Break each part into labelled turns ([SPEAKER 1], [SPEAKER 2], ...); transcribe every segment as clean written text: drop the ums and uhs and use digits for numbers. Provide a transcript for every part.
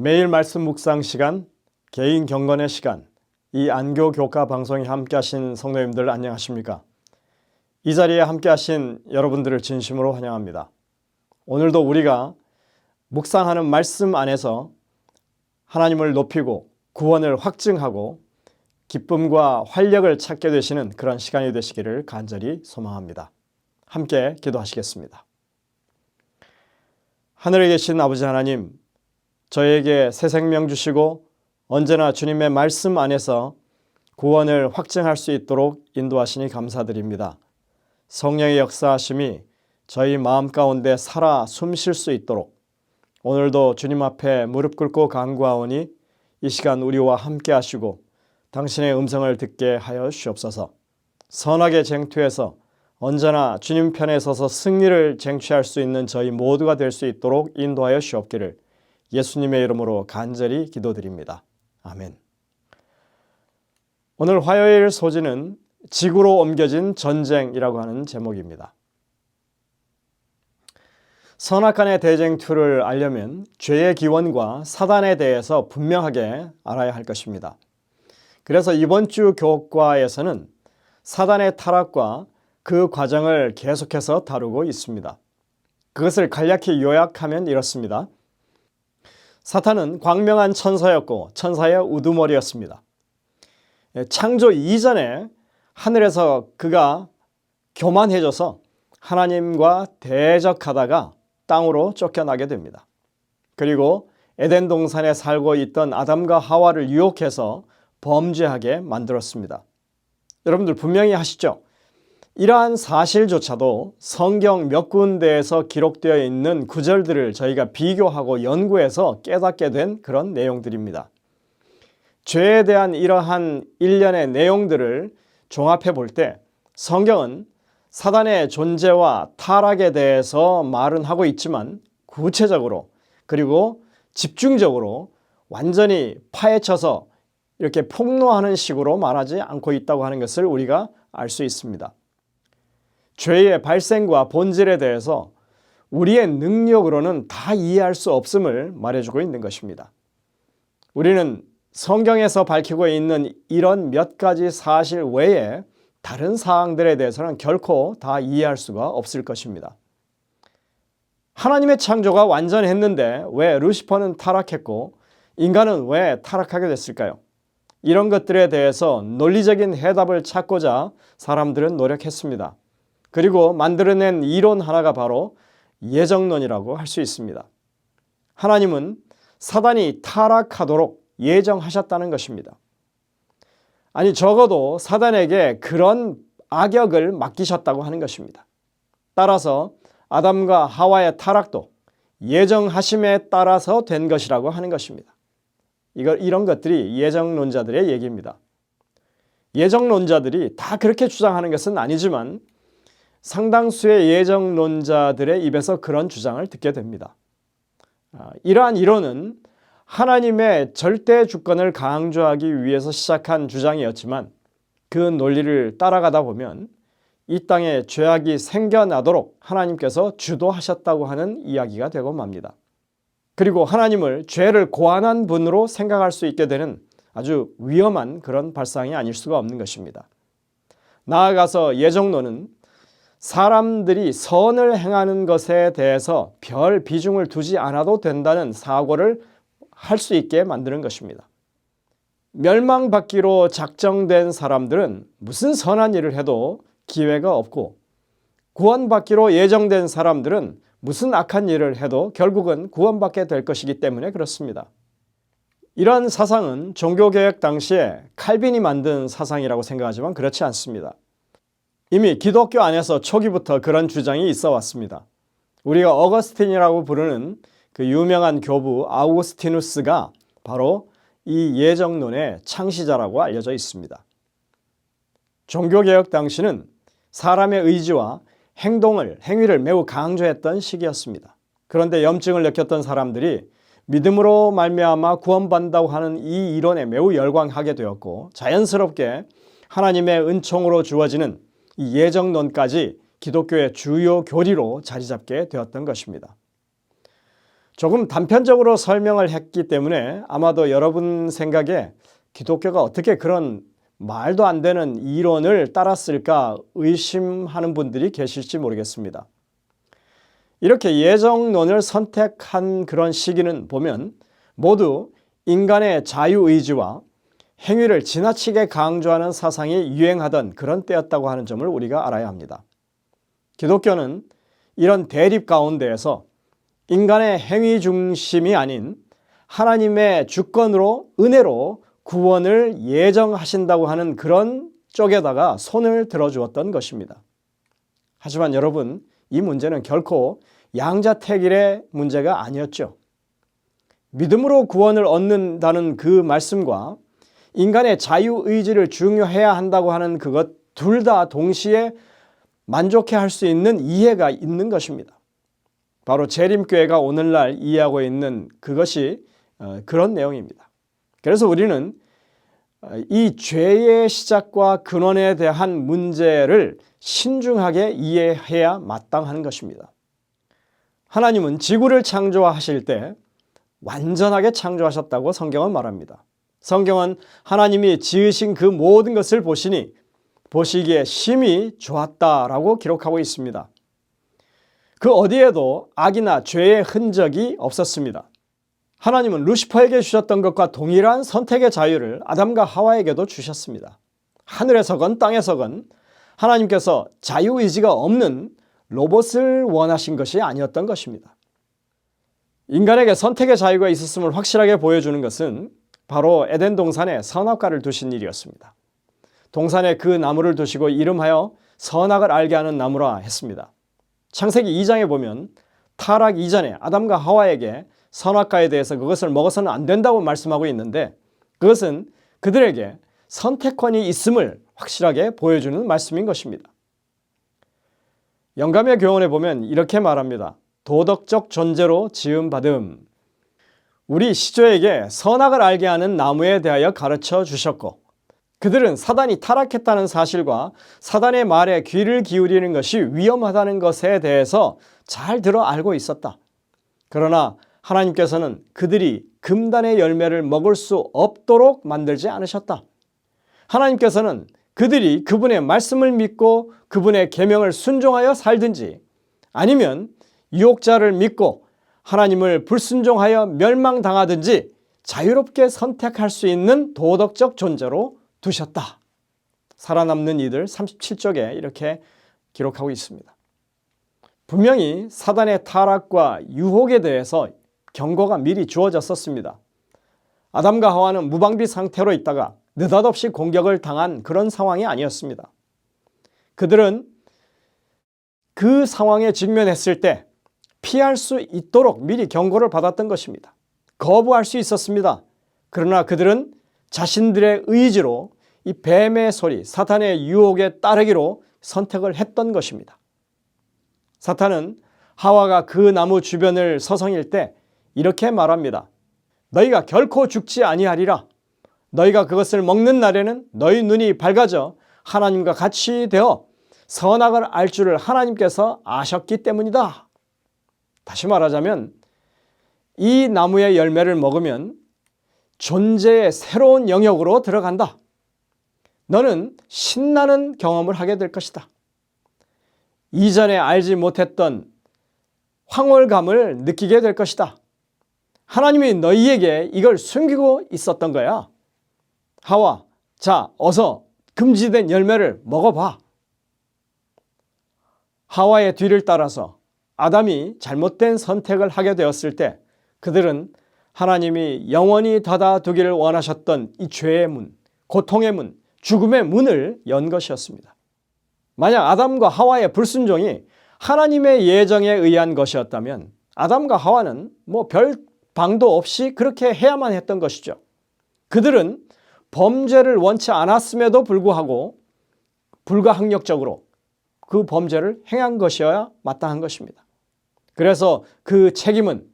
[SPEAKER 1] 매일 말씀 묵상 시간, 개인 경건의 시간, 이 안교 교과 방송에 함께 하신 성도님들 안녕하십니까? 이 자리에 함께 하신 여러분들을 진심으로 환영합니다. 오늘도 우리가 묵상하는 말씀 안에서 하나님을 높이고 구원을 확증하고 기쁨과 활력을 찾게 되시는 그런 시간이 되시기를 간절히 소망합니다. 함께 기도하시겠습니다. 하늘에 계신 아버지 하나님, 저에게 새 생명 주시고 언제나 주님의 말씀 안에서 구원을 확증할 수 있도록 인도하시니 감사드립니다. 성령의 역사하심이 저희 마음 가운데 살아 숨쉴 수 있도록 오늘도 주님 앞에 무릎 꿇고 간구하오니 이 시간 우리와 함께 하시고 당신의 음성을 듣게 하여 주옵소서. 선악의 쟁투에서 언제나 주님 편에 서서 승리를 쟁취할 수 있는 저희 모두가 될 수 있도록 인도하여 주옵기를 예수님의 이름으로 간절히 기도드립니다. 아멘. 오늘 화요일 소지는 지구로 옮겨진 전쟁이라고 하는 제목입니다. 선악간의 대쟁투를 알려면 죄의 기원과 사단에 대해서 분명하게 알아야 할 것입니다. 그래서 이번 주 교과에서는 사단의 타락과 그 과정을 계속해서 다루고 있습니다. 그것을 간략히 요약하면 이렇습니다. 사탄은 광명한 천사였고 천사의 우두머리였습니다. 창조 이전에 하늘에서 그가 교만해져서 하나님과 대적하다가 땅으로 쫓겨나게 됩니다. 그리고 에덴 동산에 살고 있던 아담과 하와를 유혹해서 범죄하게 만들었습니다. 여러분들 분명히 아시죠? 이러한 사실조차도 성경 몇 군데에서 기록되어 있는 구절들을 저희가 비교하고 연구해서 깨닫게 된 그런 내용들입니다. 죄에 대한 이러한 일련의 내용들을 종합해 볼 때 성경은 사단의 존재와 타락에 대해서 말은 하고 있지만 구체적으로 그리고 집중적으로 완전히 파헤쳐서 이렇게 폭로하는 식으로 말하지 않고 있다고 하는 것을 우리가 알 수 있습니다. 죄의 발생과 본질에 대해서 우리의 능력으로는 다 이해할 수 없음을 말해주고 있는 것입니다. 우리는 성경에서 밝히고 있는 이런 몇 가지 사실 외에 다른 사항들에 대해서는 결코 다 이해할 수가 없을 것입니다. 하나님의 창조가 완전했는데 왜 루시퍼는 타락했고 인간은 왜 타락하게 됐을까요? 이런 것들에 대해서 논리적인 해답을 찾고자 사람들은 노력했습니다. 그리고 만들어낸 이론 하나가 바로 예정론이라고 할 수 있습니다. 하나님은 사단이 타락하도록 예정하셨다는 것입니다. 아니 적어도 사단에게 그런 악역을 맡기셨다고 하는 것입니다. 따라서 아담과 하와의 타락도 예정하심에 따라서 된 것이라고 하는 것입니다. 이런 것들이 예정론자들의 얘기입니다. 예정론자들이 다 그렇게 주장하는 것은 아니지만 상당수의 예정론자들의 입에서 그런 주장을 듣게 됩니다. 이러한 이론은 하나님의 절대 주권을 강조하기 위해서 시작한 주장이었지만 그 논리를 따라가다 보면 이 땅에 죄악이 생겨나도록 하나님께서 주도하셨다고 하는 이야기가 되고 맙니다. 그리고 하나님을 죄를 고안한 분으로 생각할 수 있게 되는 아주 위험한 그런 발상이 아닐 수가 없는 것입니다. 나아가서 예정론은 사람들이 선을 행하는 것에 대해서 별 비중을 두지 않아도 된다는 사고를 할 수 있게 만드는 것입니다. 멸망받기로 작정된 사람들은 무슨 선한 일을 해도 기회가 없고 구원받기로 예정된 사람들은 무슨 악한 일을 해도 결국은 구원받게 될 것이기 때문에 그렇습니다. 이런 사상은 종교개혁 당시에 칼빈이 만든 사상이라고 생각하지만 그렇지 않습니다. 이미 기독교 안에서 초기부터 그런 주장이 있어 왔습니다. 우리가 어거스틴이라고 부르는 그 유명한 교부 아우구스티누스가 바로 이 예정론의 창시자라고 알려져 있습니다. 종교개혁 당시는 사람의 의지와 행위를 매우 강조했던 시기였습니다. 그런데 염증을 느꼈던 사람들이 믿음으로 말미암아 구원받는다고 하는 이 이론에 매우 열광하게 되었고 자연스럽게 하나님의 은총으로 주어지는 이 예정론까지 기독교의 주요 교리로 자리 잡게 되었던 것입니다. 조금 단편적으로 설명을 했기 때문에 아마도 여러분 생각에 기독교가 어떻게 그런 말도 안 되는 이론을 따랐을까 의심하는 분들이 계실지 모르겠습니다. 이렇게 예정론을 선택한 그런 시기는 보면 모두 인간의 자유의지와 행위를 지나치게 강조하는 사상이 유행하던 그런 때였다고 하는 점을 우리가 알아야 합니다. 기독교는 이런 대립 가운데에서 인간의 행위 중심이 아닌 하나님의 주권으로 은혜로 구원을 예정하신다고 하는 그런 쪽에다가 손을 들어주었던 것입니다. 하지만 여러분, 이 문제는 결코 양자택일의 문제가 아니었죠. 믿음으로 구원을 얻는다는 그 말씀과 인간의 자유의지를 중요해야 한다고 하는 그것 둘 다 동시에 만족해 할 수 있는 이해가 있는 것입니다. 바로 재림교회가 오늘날 이해하고 있는 그것이 그런 내용입니다. 그래서 우리는 이 죄의 시작과 근원에 대한 문제를 신중하게 이해해야 마땅한 것입니다. 하나님은 지구를 창조하실 때 완전하게 창조하셨다고 성경은 말합니다. 성경은 하나님이 지으신 그 모든 것을 보시니 보시기에 심히 좋았다라고 기록하고 있습니다. 그 어디에도 악이나 죄의 흔적이 없었습니다. 하나님은 루시퍼에게 주셨던 것과 동일한 선택의 자유를 아담과 하와에게도 주셨습니다. 하늘에서건 땅에서건 하나님께서 자유의지가 없는 로봇을 원하신 것이 아니었던 것입니다. 인간에게 선택의 자유가 있었음을 확실하게 보여주는 것은 바로 에덴 동산에 선악과를 두신 일이었습니다. 동산에 그 나무를 두시고 이름하여 선악을 알게 하는 나무라 했습니다. 창세기 2장에 보면 타락 이전에 아담과 하와에게 선악과에 대해서 그것을 먹어서는 안 된다고 말씀하고 있는데 그것은 그들에게 선택권이 있음을 확실하게 보여주는 말씀인 것입니다. 영감의 교훈에 보면 이렇게 말합니다. 도덕적 존재로 지음받음. 우리 시조에게 선악을 알게 하는 나무에 대하여 가르쳐 주셨고 그들은 사단이 타락했다는 사실과 사단의 말에 귀를 기울이는 것이 위험하다는 것에 대해서 잘 들어 알고 있었다. 그러나 하나님께서는 그들이 금단의 열매를 먹을 수 없도록 만들지 않으셨다. 하나님께서는 그들이 그분의 말씀을 믿고 그분의 계명을 순종하여 살든지 아니면 유혹자를 믿고 하나님을 불순종하여 멸망당하든지 자유롭게 선택할 수 있는 도덕적 존재로 두셨다. 살아남는 이들 37쪽에 이렇게 기록하고 있습니다. 분명히 사단의 타락과 유혹에 대해서 경고가 미리 주어졌었습니다. 아담과 하와는 무방비 상태로 있다가 느닷없이 공격을 당한 그런 상황이 아니었습니다. 그들은 그 상황에 직면했을 때 피할 수 있도록 미리 경고를 받았던 것입니다. 거부할 수 있었습니다. 그러나 그들은 자신들의 의지로 이 뱀의 소리, 사탄의 유혹에 따르기로 선택을 했던 것입니다. 사탄은 하와가 그 나무 주변을 서성일 때 이렇게 말합니다. 너희가 결코 죽지 아니하리라. 너희가 그것을 먹는 날에는 너희 눈이 밝아져 하나님과 같이 되어 선악을 알 줄을 하나님께서 아셨기 때문이다. 다시 말하자면 이 나무의 열매를 먹으면 존재의 새로운 영역으로 들어간다. 너는 신나는 경험을 하게 될 것이다. 이전에 알지 못했던 황홀감을 느끼게 될 것이다. 하나님이 너희에게 이걸 숨기고 있었던 거야. 하와, 자, 어서 금지된 열매를 먹어봐. 하와의 뒤를 따라서 아담이 잘못된 선택을 하게 되었을 때 그들은 하나님이 영원히 닫아두기를 원하셨던 이 죄의 문, 고통의 문, 죽음의 문을 연 것이었습니다. 만약 아담과 하와의 불순종이 하나님의 예정에 의한 것이었다면 아담과 하와는 별 방도 없이 그렇게 해야만 했던 것이죠. 그들은 범죄를 원치 않았음에도 불구하고 불가항력적으로 그 범죄를 행한 것이어야 마땅한 것입니다. 그래서 그 책임은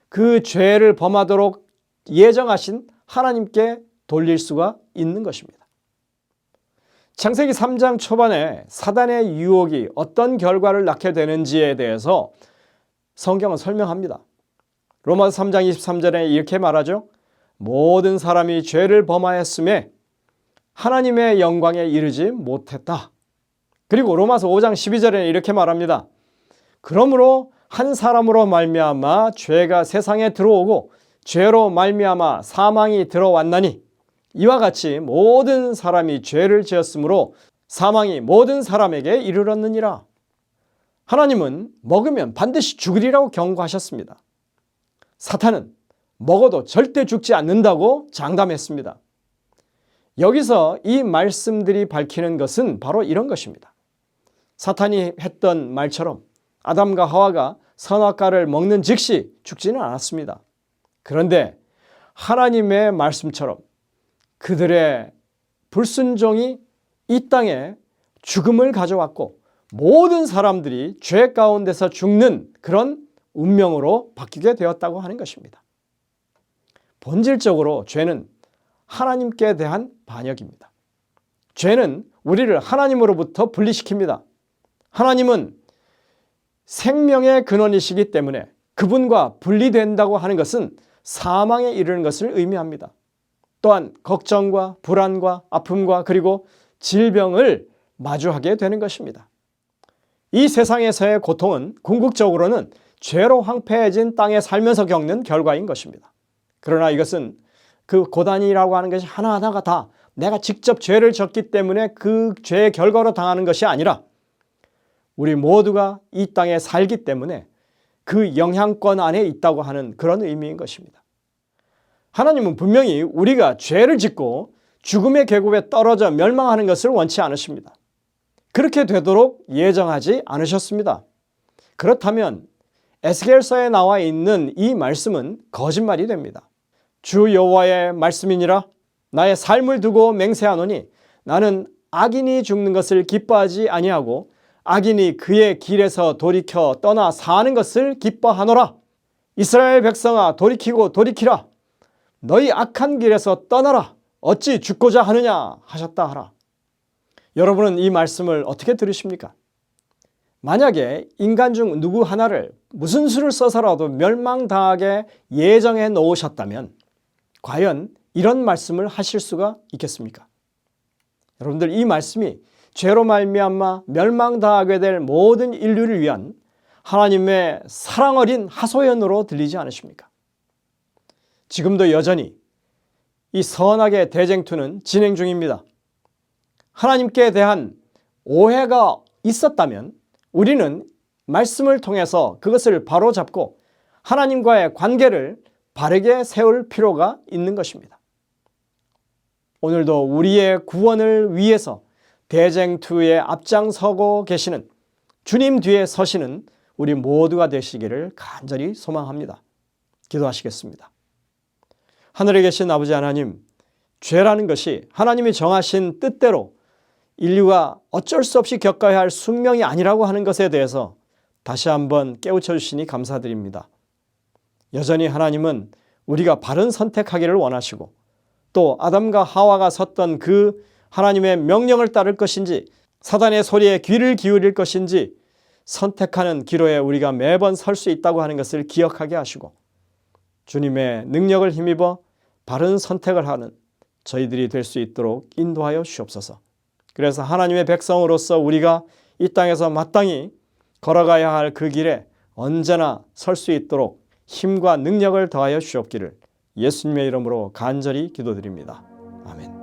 [SPEAKER 1] 그 죄를 범하도록 예정하신 하나님께 돌릴 수가 있는 것입니다. 창세기 3장 초반에 사단의 유혹이 어떤 결과를 낳게 되는지에 대해서 성경은 설명합니다. 로마서 3장 23절에 이렇게 말하죠. 모든 사람이 죄를 범하였음에 하나님의 영광에 이르지 못했다. 그리고 로마서 5장 12절에 이렇게 말합니다. 그러므로 한 사람으로 말미암아 죄가 세상에 들어오고 죄로 말미암아 사망이 들어왔나니 이와 같이 모든 사람이 죄를 지었으므로 사망이 모든 사람에게 이르렀느니라. 하나님은 먹으면 반드시 죽으리라고 경고하셨습니다. 사탄은 먹어도 절대 죽지 않는다고 장담했습니다. 여기서 이 말씀들이 밝히는 것은 바로 이런 것입니다. 사탄이 했던 말처럼 아담과 하와가 선악과를 먹는 즉시 죽지는 않았습니다. 그런데 하나님의 말씀처럼 그들의 불순종이 이 땅에 죽음을 가져왔고 모든 사람들이 죄 가운데서 죽는 그런 운명으로 바뀌게 되었다고 하는 것입니다. 본질적으로 죄는 하나님께 대한 반역입니다. 죄는 우리를 하나님으로부터 분리시킵니다. 하나님은 생명의 근원이시기 때문에 그분과 분리된다고 하는 것은 사망에 이르는 것을 의미합니다. 또한 걱정과 불안과 아픔과 그리고 질병을 마주하게 되는 것입니다. 이 세상에서의 고통은 궁극적으로는 죄로 황폐해진 땅에 살면서 겪는 결과인 것입니다. 그러나 이것은 그 고단이라고 하는 것이 하나하나가 다 내가 직접 죄를 졌기 때문에 그 죄의 결과로 당하는 것이 아니라 우리 모두가 이 땅에 살기 때문에 그 영향권 안에 있다고 하는 그런 의미인 것입니다. 하나님은 분명히 우리가 죄를 짓고 죽음의 계급에 떨어져 멸망하는 것을 원치 않으십니다. 그렇게 되도록 예정하지 않으셨습니다. 그렇다면 에스겔서에 나와 있는 이 말씀은 거짓말이 됩니다. 주 여호와의 말씀이니라 나의 삶을 두고 맹세하노니 나는 악인이 죽는 것을 기뻐하지 아니하고 악인이 그의 길에서 돌이켜 떠나 사는 것을 기뻐하노라. 이스라엘 백성아 돌이키고 돌이키라. 너희 악한 길에서 떠나라. 어찌 죽고자 하느냐 하셨다 하라. 여러분은 이 말씀을 어떻게 들으십니까? 만약에 인간 중 누구 하나를 무슨 수를 써서라도 멸망당하게 예정해 놓으셨다면 과연 이런 말씀을 하실 수가 있겠습니까? 여러분들 이 말씀이 죄로 말미암아 멸망당하게 될 모든 인류를 위한 하나님의 사랑 어린 하소연으로 들리지 않으십니까? 지금도 여전히 이 선악의 대쟁투는 진행 중입니다. 하나님께 대한 오해가 있었다면 우리는 말씀을 통해서 그것을 바로잡고 하나님과의 관계를 바르게 세울 필요가 있는 것입니다. 오늘도 우리의 구원을 위해서 대쟁투에 앞장서고 계시는 주님 뒤에 서시는 우리 모두가 되시기를 간절히 소망합니다. 기도하시겠습니다. 하늘에 계신 아버지 하나님, 죄라는 것이 하나님이 정하신 뜻대로 인류가 어쩔 수 없이 겪어야 할 숙명이 아니라고 하는 것에 대해서 다시 한번 깨우쳐 주시니 감사드립니다. 여전히 하나님은 우리가 바른 선택하기를 원하시고 또 아담과 하와가 섰던 그 하나님의 명령을 따를 것인지 사단의 소리에 귀를 기울일 것인지 선택하는 기로에 우리가 매번 설 수 있다고 하는 것을 기억하게 하시고 주님의 능력을 힘입어 바른 선택을 하는 저희들이 될 수 있도록 인도하여 주옵소서. 그래서 하나님의 백성으로서 우리가 이 땅에서 마땅히 걸어가야 할 그 길에 언제나 설 수 있도록 힘과 능력을 더하여 주옵기를 예수님의 이름으로 간절히 기도드립니다. 아멘.